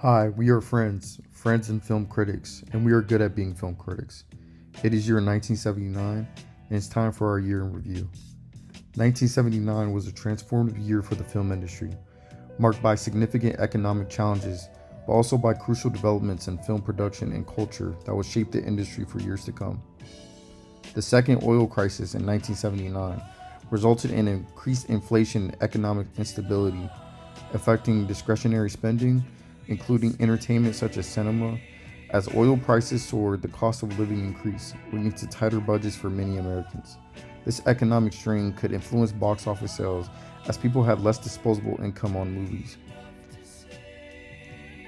Hi, we are friends and film critics, and we are good at being film critics. It is year 1979, and it's time for our year in review. 1979 was a transformative year for the film industry, marked by significant economic challenges, but also by crucial developments in film production and culture that will shape the industry for years to come. The second oil crisis in 1979 resulted in increased inflation and economic instability, affecting discretionary spending, including entertainment such as cinema. As oil prices soared, the cost of living increased, leading to tighter budgets for many Americans. This economic strain could influence box office sales as people had less disposable income on movies.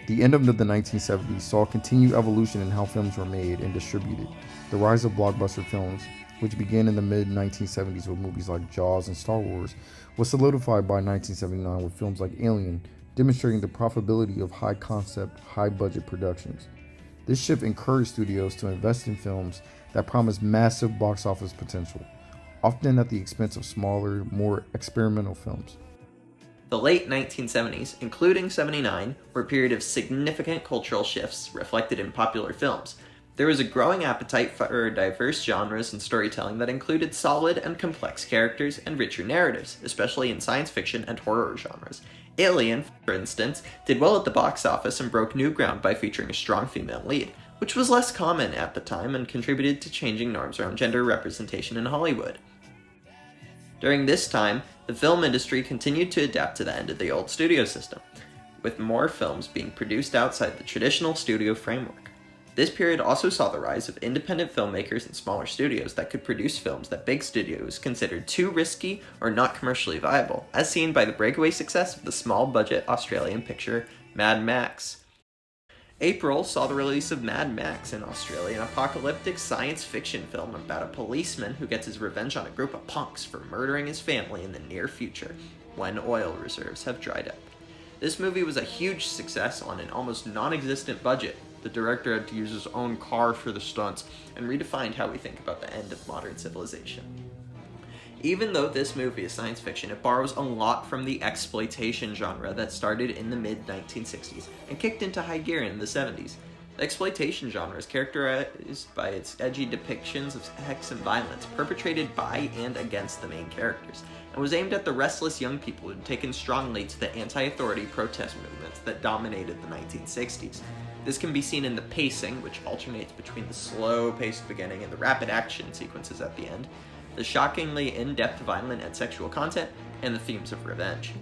The end of the 1970s saw continued evolution in how films were made and distributed. The rise of blockbuster films, which began in the mid 1970s with movies like Jaws and Star Wars, was solidified by 1979 with films like Alien, demonstrating the profitability of high concept, high budget productions. This shift encouraged studios to invest in films that promised massive box office potential, often at the expense of smaller, more experimental films. The late 1970s, including 79, were a period of significant cultural shifts reflected in popular films. There was a growing appetite for diverse genres and storytelling that included solid and complex characters and richer narratives, especially in science fiction and horror genres. Alien, for instance, did well at the box office and broke new ground by featuring a strong female lead, which was less common at the time and contributed to changing norms around gender representation in Hollywood. During this time, the film industry continued to adapt to the end of the old studio system, with more films being produced outside the traditional studio framework. This period also saw the rise of independent filmmakers and smaller studios that could produce films that big studios considered too risky or not commercially viable, as seen by the breakaway success of the small-budget Australian picture Mad Max. April saw the release of Mad Max in Australia, an apocalyptic science fiction film about a policeman who gets his revenge on a group of punks for murdering his family in the near future, when oil reserves have dried up. This movie was a huge success on an almost non-existent budget. The director had to use his own car for the stunts and redefined how we think about the end of modern civilization. Even though this movie is science fiction, it borrows a lot from the exploitation genre that started in the mid-1960s and kicked into high gear in the 70s. The exploitation genre is characterized by its edgy depictions of sex and violence perpetrated by and against the main characters, and was aimed at the restless young people who had taken strongly to the anti-authority protest movements that dominated the 1960s. This can be seen in the pacing, which alternates between the slow-paced beginning and the rapid action sequences at the end, the shockingly in-depth violent and sexual content, and the themes of revenge.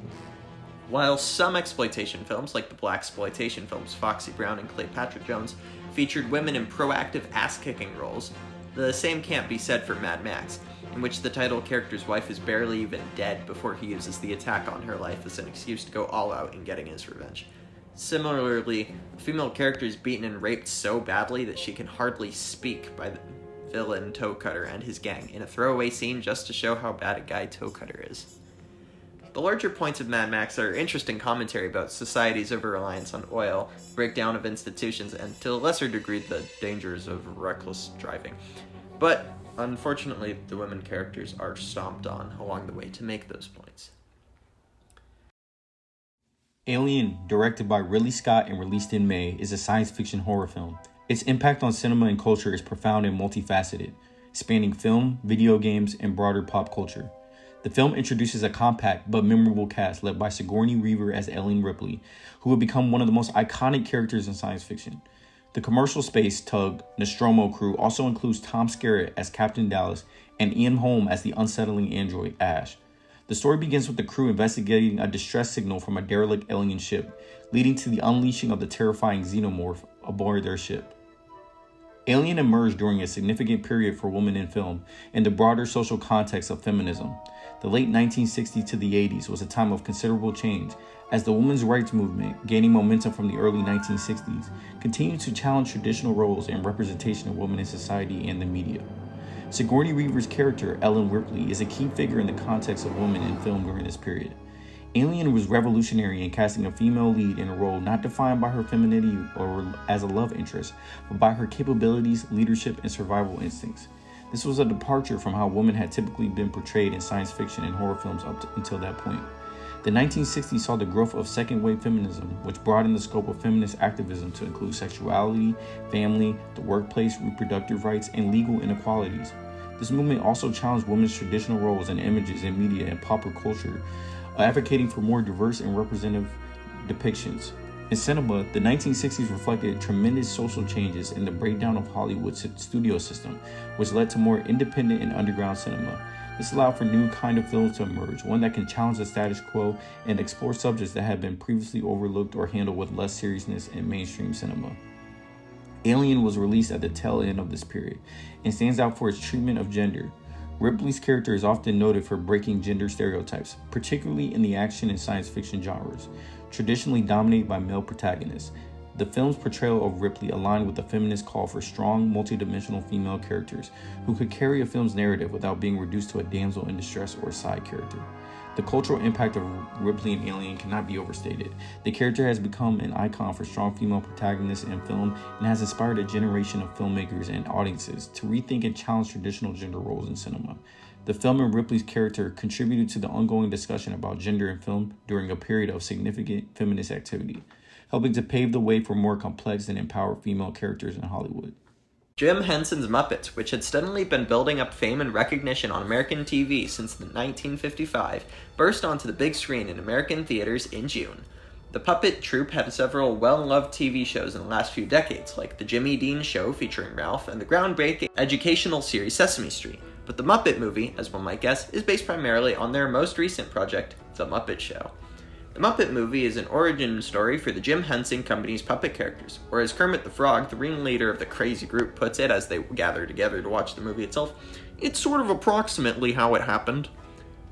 While some exploitation films, like the blaxploitation films Foxy Brown and Cleopatra Jones, featured women in proactive ass-kicking roles, the same can't be said for Mad Max, in which the title character's wife is barely even dead before he uses the attack on her life as an excuse to go all out in getting his revenge. Similarly, the female character is beaten and raped so badly that she can hardly speak by the villain Toe Cutter and his gang in a throwaway scene just to show how bad a guy Toe Cutter is. The larger points of Mad Max are interesting commentary about society's over-reliance on oil, breakdown of institutions, and to a lesser degree the dangers of reckless driving. But unfortunately, the women characters are stomped on along the way to make those points. Alien, directed by Ridley Scott and released in May, is a science fiction horror film. Its impact on cinema and culture is profound and multifaceted, spanning film, video games, and broader pop culture. The film introduces a compact but memorable cast led by Sigourney Weaver as Ellen Ripley, who would become one of the most iconic characters in science fiction. The commercial space tug Nostromo crew also includes Tom Skerritt as Captain Dallas and Ian Holm as the unsettling android Ash. The story begins with the crew investigating a distress signal from a derelict alien ship, leading to the unleashing of the terrifying xenomorph aboard their ship. Alien emerged during a significant period for women in film in the broader social context of feminism. The late 1960s to the 80s was a time of considerable change, as the women's rights movement, gaining momentum from the early 1960s, continued to challenge traditional roles and representation of women in society and the media. Sigourney Weaver's character, Ellen Ripley, is a key figure in the context of women in film during this period. Alien was revolutionary in casting a female lead in a role not defined by her femininity or as a love interest, but by her capabilities, leadership, and survival instincts. This was a departure from how women had typically been portrayed in science fiction and horror films until that point. The 1960s saw the growth of second-wave feminism, which broadened the scope of feminist activism to include sexuality, family, the workplace, reproductive rights, and legal inequalities. This movement also challenged women's traditional roles and images in media and popular culture, advocating for more diverse and representative depictions. In cinema, the 1960s reflected tremendous social changes in the breakdown of Hollywood's studio system, which led to more independent and underground cinema. This allowed for new kind of films to emerge, one that can challenge the status quo and explore subjects that had been previously overlooked or handled with less seriousness in mainstream cinema. Alien was released at the tail end of this period and stands out for its treatment of gender. Ripley's character is often noted for breaking gender stereotypes, particularly in the action and science fiction genres, traditionally dominated by male protagonists. The film's portrayal of Ripley aligned with the feminist call for strong, multidimensional female characters who could carry a film's narrative without being reduced to a damsel in distress or side character. The cultural impact of Ripley in Alien cannot be overstated. The character has become an icon for strong female protagonists in film and has inspired a generation of filmmakers and audiences to rethink and challenge traditional gender roles in cinema. The film and Ripley's character contributed to the ongoing discussion about gender in film during a period of significant feminist activity, helping to pave the way for more complex and empowered female characters in Hollywood. Jim Henson's Muppets, which had steadily been building up fame and recognition on American TV since 1955, burst onto the big screen in American theaters in June. The puppet troupe had several well-loved TV shows in the last few decades, like The Jimmy Dean Show featuring Ralph and the groundbreaking educational series Sesame Street. But the Muppet movie, as one might guess, is based primarily on their most recent project, The Muppet Show. The Muppet movie is an origin story for the Jim Henson Company's puppet characters, or as Kermit the Frog, the ringleader of the crazy group, puts it as they gather together to watch the movie itself, it's sort of approximately how it happened.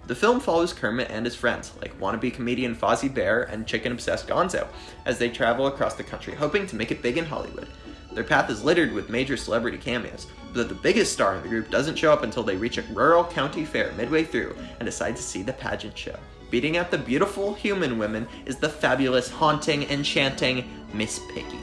The film follows Kermit and his friends, like wannabe comedian Fozzie Bear and chicken-obsessed Gonzo, as they travel across the country hoping to make it big in Hollywood. Their path is littered with major celebrity cameos, but the biggest star in the group doesn't show up until they reach a rural county fair midway through and decide to see the pageant show. Beating out the beautiful human women is the fabulous, haunting, enchanting Miss Piggy.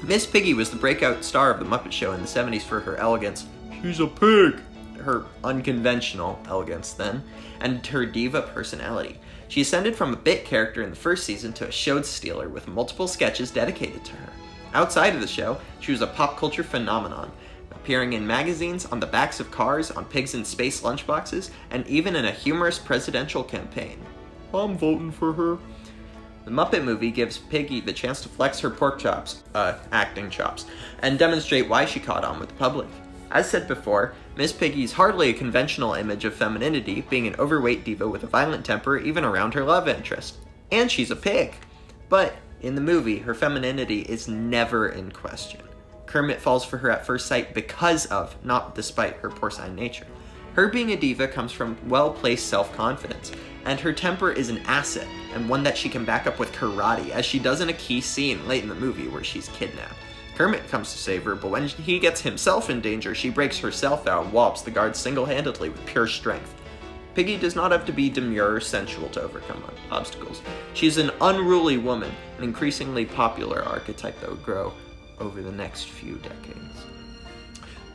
Miss Piggy was the breakout star of the Muppet Show in the 70s for her elegance, she's a pig, her unconventional elegance then, and her diva personality. She ascended from a bit character in the first season to a show stealer with multiple sketches dedicated to her. Outside of the show, she was a pop culture phenomenon, appearing in magazines, on the backs of cars, on pigs in space lunchboxes, and even in a humorous presidential campaign. I'm voting for her. The Muppet movie gives Piggy the chance to flex her pork chops, acting chops, and demonstrate why she caught on with the public. As said before, Miss Piggy is hardly a conventional image of femininity, being an overweight diva with a violent temper even around her love interest. And she's a pig. But in the movie, her femininity is never in question. Kermit falls for her at first sight because of, not despite, her porcine nature. Her being a diva comes from well-placed self-confidence, and her temper is an asset, and one that she can back up with karate, as she does in a key scene late in the movie where she's kidnapped. Kermit comes to save her, but when he gets himself in danger, she breaks herself out and whops the guards single-handedly with pure strength. Piggy does not have to be demure or sensual to overcome obstacles. She's an unruly woman, an increasingly popular archetype that would grow over the next few decades.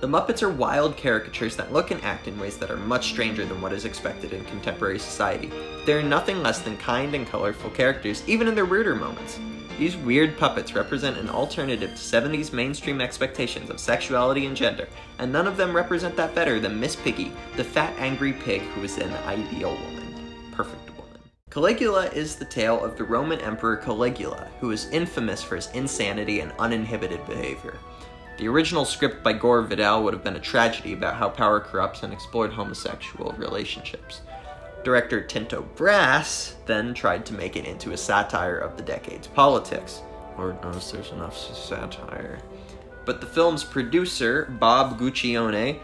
The Muppets are wild caricatures that look and act in ways that are much stranger than what is expected in contemporary society. They're nothing less than kind and colorful characters, even in their weirder moments. These weird puppets represent an alternative to 70s mainstream expectations of sexuality and gender, and none of them represent that better than Miss Piggy, the fat, angry pig who is an ideal woman. Perfect woman. Caligula is the tale of the Roman Emperor Caligula, who is infamous for his insanity and uninhibited behavior. The original script by Gore Vidal would have been a tragedy about how power corrupts and explored homosexual relationships. Director Tinto Brass then tried to make it into a satire of the decade's politics. Lord knows there's enough satire. But the film's producer, Bob Guccione,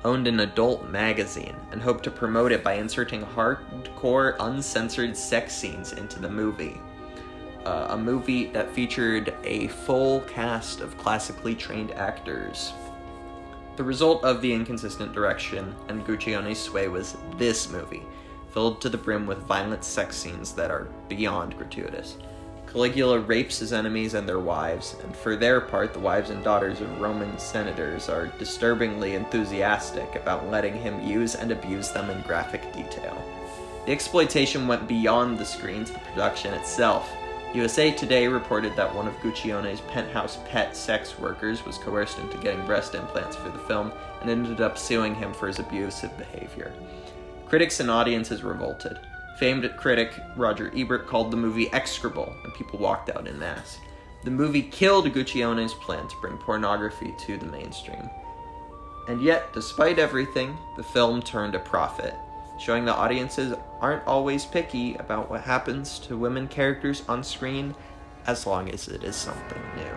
owned an adult magazine and hoped to promote it by inserting hardcore, uncensored sex scenes into the movie. A movie that featured a full cast of classically trained actors. The result of the inconsistent direction and Guccione's sway was this movie, filled to the brim with violent sex scenes that are beyond gratuitous. Caligula rapes his enemies and their wives, and for their part, the wives and daughters of Roman senators are disturbingly enthusiastic about letting him use and abuse them in graphic detail. The exploitation went beyond the screen to the production itself. USA Today reported that one of Guccione's penthouse pet sex workers was coerced into getting breast implants for the film and ended up suing him for his abusive behavior. Critics and audiences revolted. Famed critic Roger Ebert called the movie execrable, and people walked out en masse. The movie killed Guccione's plan to bring pornography to the mainstream. And yet, despite everything, the film turned a profit, showing that audiences aren't always picky about what happens to women characters on screen, as long as it is something new.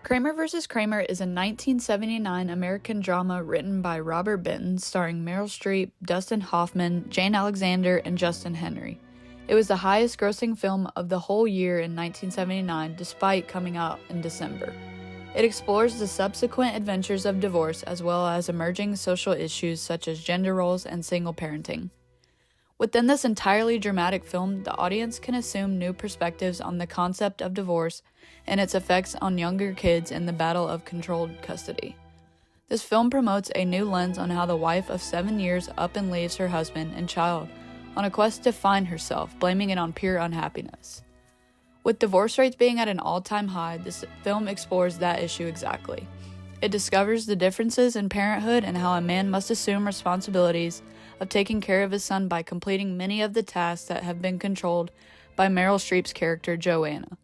Kramer vs. Kramer is a 1979 American drama written by Robert Benton, starring Meryl Streep, Dustin Hoffman, Jane Alexander, and Justin Henry. It was the highest-grossing film of the whole year in 1979, despite coming out in December. It explores the subsequent adventures of divorce as well as emerging social issues such as gender roles and single parenting. Within this entirely dramatic film, the audience can assume new perspectives on the concept of divorce and its effects on younger kids in the battle of controlled custody. This film promotes a new lens on how the wife of 7 years up and leaves her husband and child on a quest to find herself, blaming it on pure unhappiness. With divorce rates being at an all-time high, this film explores that issue exactly. It discovers the differences in parenthood and how a man must assume responsibilities of taking care of his son by completing many of the tasks that have been controlled by Meryl Streep's character Joanna.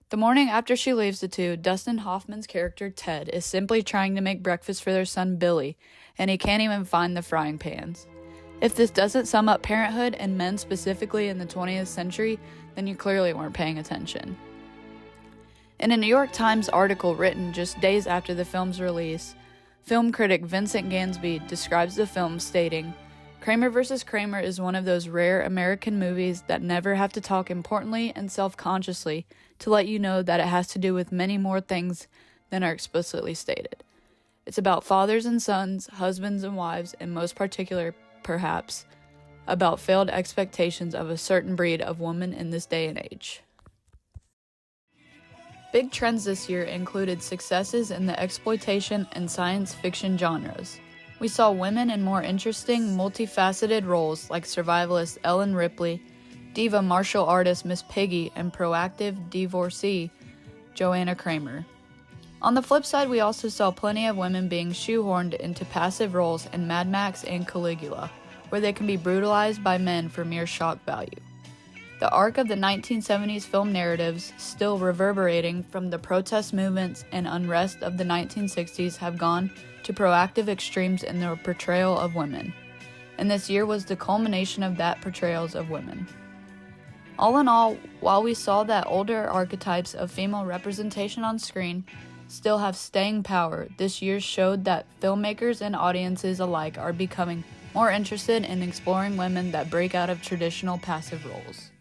The morning after she leaves the two, Dustin Hoffman's character Ted is simply trying to make breakfast for their son Billy, and he can't even find the frying pans. If this doesn't sum up parenthood and men specifically in the 20th century, then you clearly weren't paying attention. In a New York Times article written just days after the film's release, film critic Vincent Gansby describes the film stating, "Kramer vs. Kramer is one of those rare American movies that never have to talk importantly and self-consciously to let you know that it has to do with many more things than are explicitly stated. It's about fathers and sons, husbands and wives, and most particular, perhaps, about failed expectations of a certain breed of woman in this day and age." Big trends this year included successes in the exploitation and science fiction genres. We saw women in more interesting, multifaceted roles like survivalist Ellen Ripley, diva martial artist Miss Piggy, and proactive divorcee Joanna Kramer. On the flip side, we also saw plenty of women being shoehorned into passive roles in Mad Max and Caligula, where they can be brutalized by men for mere shock value. The arc of the 1970s film narratives, still reverberating from the protest movements and unrest of the 1960s, have gone to proactive extremes in their portrayal of women, and this year was the culmination of that portrayals of women. All in all, while we saw that older archetypes of female representation on screen still have staying power, this year showed that filmmakers and audiences alike are becoming more interested in exploring women that break out of traditional passive roles.